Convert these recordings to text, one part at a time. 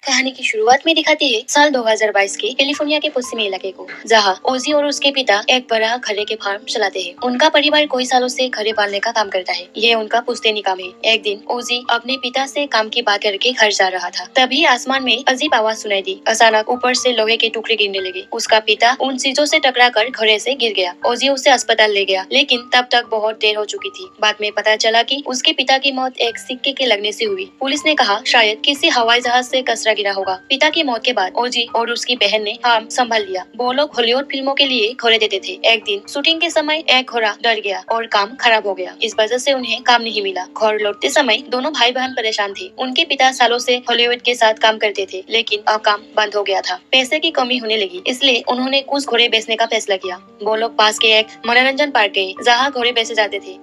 कहानी की शुरुआत में दिखाती है साल 2022 के कैलिफोर्निया के पश्चिमी इलाके को, जहां ओजी और उसके पिता एक बड़ा घरे के फार्म चलाते हैं। उनका परिवार कई सालों से घरे पालने का काम करता है। ये उनका पुश्तैनी काम है। एक दिन ओजी अपने पिता से काम की बात करके घर जा रहा था। तभी आसमान में अजीब आवाज सुनाई दी। अचानक ऊपर से लोहे के टुकड़े गिरने लगे। उसका पिता उन चीजों से टकराकर घरे से गिर गया। ओजी उसे अस्पताल ले गया, लेकिन तब तक बहुत देर हो चुकी थी। बाद में पता चला कि उसके पिता की मौत एक सिक्के के लगने से हुई। पुलिस ने कहा शायद किसी हवाई जहाज से कसरा गिरा होगा। पिता की मौत के बाद ओजी और उसकी बहन ने फार्म संभाल लिया। वो लोग हॉलीवुड फिल्मों के लिए घोड़े देते थे। एक दिन शूटिंग के समय एक घोड़ा डर गया और काम खराब हो गया। इस वजह से उन्हें काम नहीं मिला। घर लौटते समय दोनों भाई बहन परेशान थे। उनके पिता सालों से हॉलीवुड के साथ काम करते थे, लेकिन अब काम बंद हो गया था। पैसे की कमी होने लगी, इसलिए उन्होंने कुछ घोड़े बेचने का फैसला किया। वो लोग पास के एक मनोरंजन पार्क गए, जहाँ घोड़े बेचे जाते थे।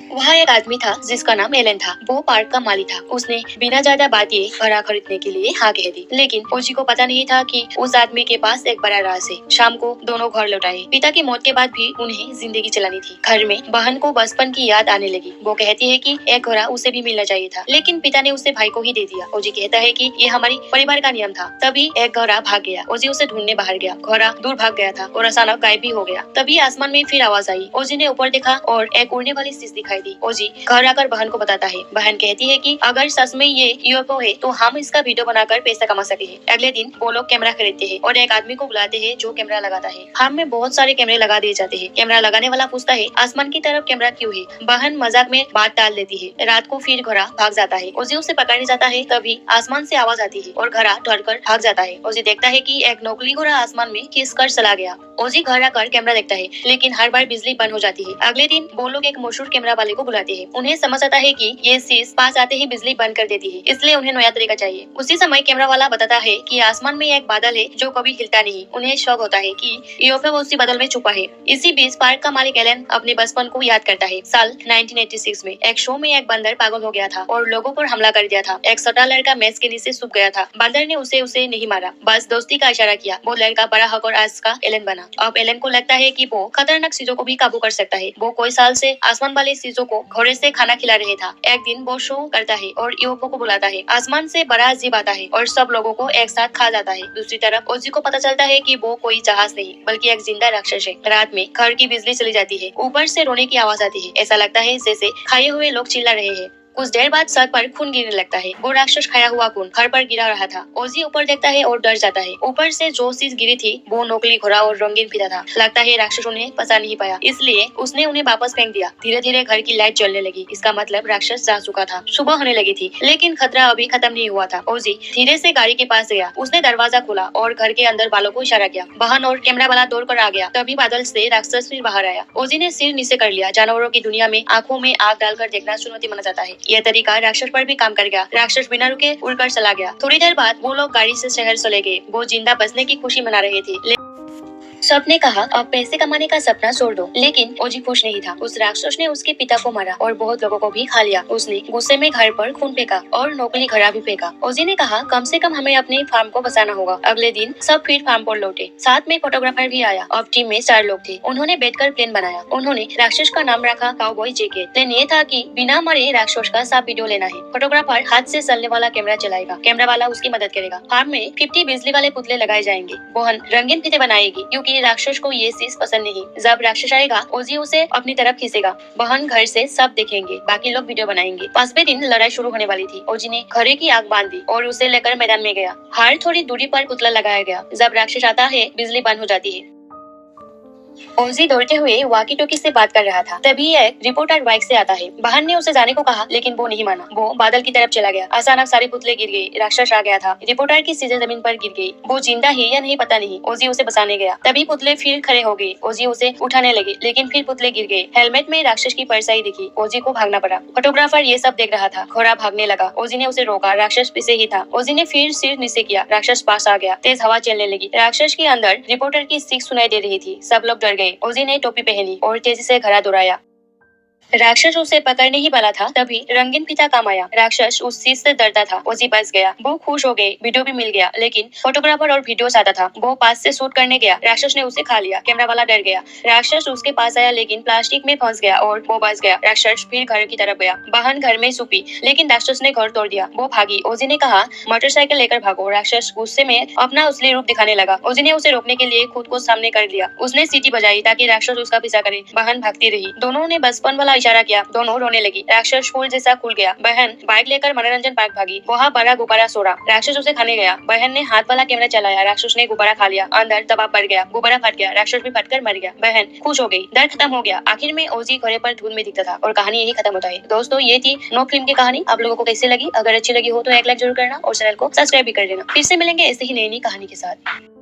वहाँ एक आदमी था जिसका नाम एलन था। वो पार्क का मालिक था। उसने बिना ज्यादा बात ये घोड़ा खरीदने के लिए हाँ कह दी, लेकिन ओजी को पता नहीं था कि उस आदमी के पास एक बड़ा राज है। शाम को दोनों घर लौट आए। पिता की मौत के बाद भी उन्हें जिंदगी चलानी थी। घर में बहन को बचपन की याद आने लगी। वो कहती है कि एक घोड़ा उसे भी मिलना चाहिए था, लेकिन पिता ने उसे भाई को ही दे दिया। ओजी कहता है कि ये हमारी परिवार का नियम था। तभी एक घोड़ा भाग गया। ओजी उसे ढूंढने बाहर गया। घोड़ा दूर भाग गया था और अचानक गायब भी हो गया। तभी आसमान में फिर आवाज आई। ओजी ने ऊपर देखा और एक उड़ने वाली चीज दिखाई दी। ओजी घर आकर बहन को बताता है। बहन कहती है कि अगर सच में ये यूएफओ है तो हम इसका वीडियो बनाकर पैसा कमा सके हैं। अगले दिन वो लोग कैमरा खरीदते हैं और एक आदमी को बुलाते हैं जो कैमरा लगाता है। फार्म में बहुत सारे कैमरे लगा दिए जाते हैं। कैमरा लगाने वाला पूछता है आसमान की तरफ कैमरा क्यों है। बहन मजाक में बात टाल देती है। रात को फिर घोड़ा भाग जाता है। ओजी उसे पकड़ने जाता है, तभी आसमान से आवाज आती है और घोड़ा डरकर भाग जाता है। ओजी देखता है कि एक नकली घोड़ा आसमान में खिस कर चला गया। ओजी घर आकर कैमरा देखता है, लेकिन हर बार बिजली बंद हो जाती है। अगले दिन वो लोग एक मशहूर कैमरा वाले को बुलाते हैं। उन्हें समझ आता है कि ये चीज पास आते ही बिजली बंद कर देती है, इसलिए उन्हें नया तरीका चाहिए। उसी समय कैमरा वाला बताता है कि आसमान में एक बादल है जो कभी हिलता नहीं। उन्हें शौक होता है कि यूएफओ उसी बादल में छुपा है। इसी बीच पार्क का मालिक एलन अपने बचपन को याद करता है। साल 1986 में एक शो में एक बंदर पागल हो गया था और लोगों पर हमला कर दिया था। एक छोटा लड़का मैच के नीचे छुप गया था। बंदर ने उसे नहीं मारा, बस दोस्ती का इशारा किया। वो लड़का बड़ा होकर आज का एलन बना। अब एलन को लगता है कि वो खतरनाक चीजों को भी काबू कर सकता है। वो कोई साल से आसमान वाली चीजों को घोड़े से खाना खिला रहे था। एक दिन वो शो करता है और यूएफओ को बुलाता है। आसमान से बड़ा अजीब आता है और सब लोगों को एक साथ खा जाता है। दूसरी तरफ ओजी को पता चलता है कि वो कोई जहाज नहीं बल्कि एक जिंदा राक्षस है। रात में घर की बिजली चली जाती है। ऊपर से रोने की आवाज आती है। ऐसा लगता है जैसे खाए हुए लोग चिल्ला रहे हैं। कुछ देर बाद सर पर खून गिरने लगता है। वो राक्षस खाया हुआ खून घर पर गिरा रहा था। ओजी ऊपर देखता है और डर जाता है। ऊपर से जो चीज गिरी थी वो नकली घोड़ा और रंगीन फीता था। लगता है राक्षस उन्हें फंसा नहीं पाया, इसलिए उसने उन्हें वापस फेंक दिया। धीरे धीरे घर की लाइट जलने लगी। इसका मतलब राक्षस जा चुका था। सुबह होने लगी थी, लेकिन खतरा अभी खत्म नहीं हुआ था। ओजी धीरे से गाड़ी के पास गया। उसने दरवाजा खोला और घर के अंदर वालों को इशारा किया। बहन और कैमरा वाला दौड़ कर आ गया। तभी बादल से राक्षस फिर बाहर आया। ओजी ने सिर नीचे कर लिया। जानवरों की दुनिया में आंखों में आग डालकर देखना चुनौती माना जाता है। यह तरीका राक्षस पर भी काम कर गया। राक्षस बिना रुके उड़कर चला गया। थोड़ी देर बाद वो लोग गाड़ी से शहर चले गए। वो जिंदा बचने की खुशी मना रहे थे। सबने कहा अब पैसे कमाने का सपना छोड़ दो, लेकिन ओजी खुश नहीं था। उस राक्षस ने उसके पिता को मारा और बहुत लोगों को भी खा लिया। उसने गुस्से में घर पर खून फेंका और नकली घड़ा भी फेंका। ओजी ने कहा कम से कम हमें अपने फार्म को बचाना होगा। अगले दिन सब फिर फार्म पर लौटे। साथ में फोटोग्राफर भी आया। अब टीम में 4 लोग थे। उन्होंने बैठकर प्लान बनाया। उन्होंने राक्षस का नाम रखा काउबॉय जेके। प्लान ये था कि बिना मरे राक्षस का साफ वीडियो लेना है। फोटोग्राफर हाथ से चलने वाला कैमरा चलाएगा। कैमरा वाला उसकी मदद करेगा। फार्म में 50 बिजली वाले पुतले लगाए जाएंगे। बहन रंगीन फीते बनाएगी, क्योंकि राक्षस को ये चीज पसंद नहीं। जब राक्षस आएगा ओजी उसे अपनी तरफ खींचेगा। बहन घर से सब देखेंगे, बाकी लोग वीडियो बनाएंगे। 5वें दिन लड़ाई शुरू होने वाली थी। ओजी ने घरे की आग बांध दी और उसे लेकर मैदान में गया। हर थोड़ी दूरी पर पुतला लगाया गया। जब राक्षस आता है बिजली बंद हो जाती है। ओजी दौड़ते हुए वाकी टोकी से बात कर रहा था। तभी एक रिपोर्टर बाइक से आता है। बहन ने उसे जाने को कहा, लेकिन वो नहीं माना। वो बादल की तरफ चला गया। अचानक सारे पुतले गिर गए। राक्षस आ गया था। रिपोर्टर की चीजें जमीन पर गिर गई। वो जिंदा है या नहीं पता नहीं। ओजी उसे बचाने गया। तभी पुतले फिर खड़े हो गए। ओजी उसे उठाने लगे, लेकिन फिर पुतले गिर गए। हेलमेट में राक्षस की परछाई दिखी। ओजी को भागना पड़ा। फोटोग्राफर ये सब देख रहा था। घोड़ा भागने लगा। ओजी ने उसे रोका। राक्षस पीछे ही था। ओजी ने फिर सिर नीचे किया। राक्षस पास आ गया। तेज हवा चलने लगी। राक्षस के अंदर रिपोर्टर की चीख सुनाई दे रही थी। सब लोग डर गए। ओजी ने टोपी पहनी और तेजी से घड़ा दौड़ाया। राक्षस उसे पकड़ने ही वाला था, तभी रंगीन फीता काम आया। राक्षस उस चीज से डरता था। ओजी बच गया। वो खुश हो गई, वीडियो भी मिल गया। लेकिन फोटोग्राफर और वीडियो आता था। वो पास से शूट करने गया, राक्षस ने उसे खा लिया। कैमरा वाला डर गया। राक्षस उसके पास आया लेकिन प्लास्टिक में फंस गया और वो बच गया। राक्षस फिर घर की तरफ गया। बहन घर में छुपी, लेकिन राक्षस ने घर तोड़ दिया। वो भागी। ओजी ने कहा, मोटरसाइकिल लेकर भागो। राक्षस गुस्से में अपना असली रूप दिखाने लगा। ओजी ने उसे रोकने के लिए खुद को सामने कर लिया। उसने सीटी बजाई ताकि राक्षस उसका पीछा करे। बहन भागती रही। दोनों ने बचपन वाला इशारा किया। दोनों रोने लगी। राक्षस फूल जैसा खुल गया। बहन बाइक लेकर मनोरंजन पार्क भागी। वहाँ बड़ा गुब्बारा सोरा। राक्षस उसे खाने गया। बहन ने हाथ वाला कैमरा चलाया। राक्षस ने गुब्बारा खा लिया। अंदर दबाव बढ़ गया। गुब्बारा फट गया। राक्षस भी फटकर मर गया। बहन खुश हो गई। डर खत्म हो गया। आखिर में ओजी घोड़े पर धुन में दिखता था और कहानी यही खत्म होता है। दोस्तों, ये थी नो फिल्म की कहानी। आप लोगों को कैसे लगी? अगर अच्छी लगी हो तो एक लाइक जरूर करना और चैनल को सब्सक्राइब भी कर देना। फिर से मिलेंगे ऐसे ही नई नई कहानी के साथ।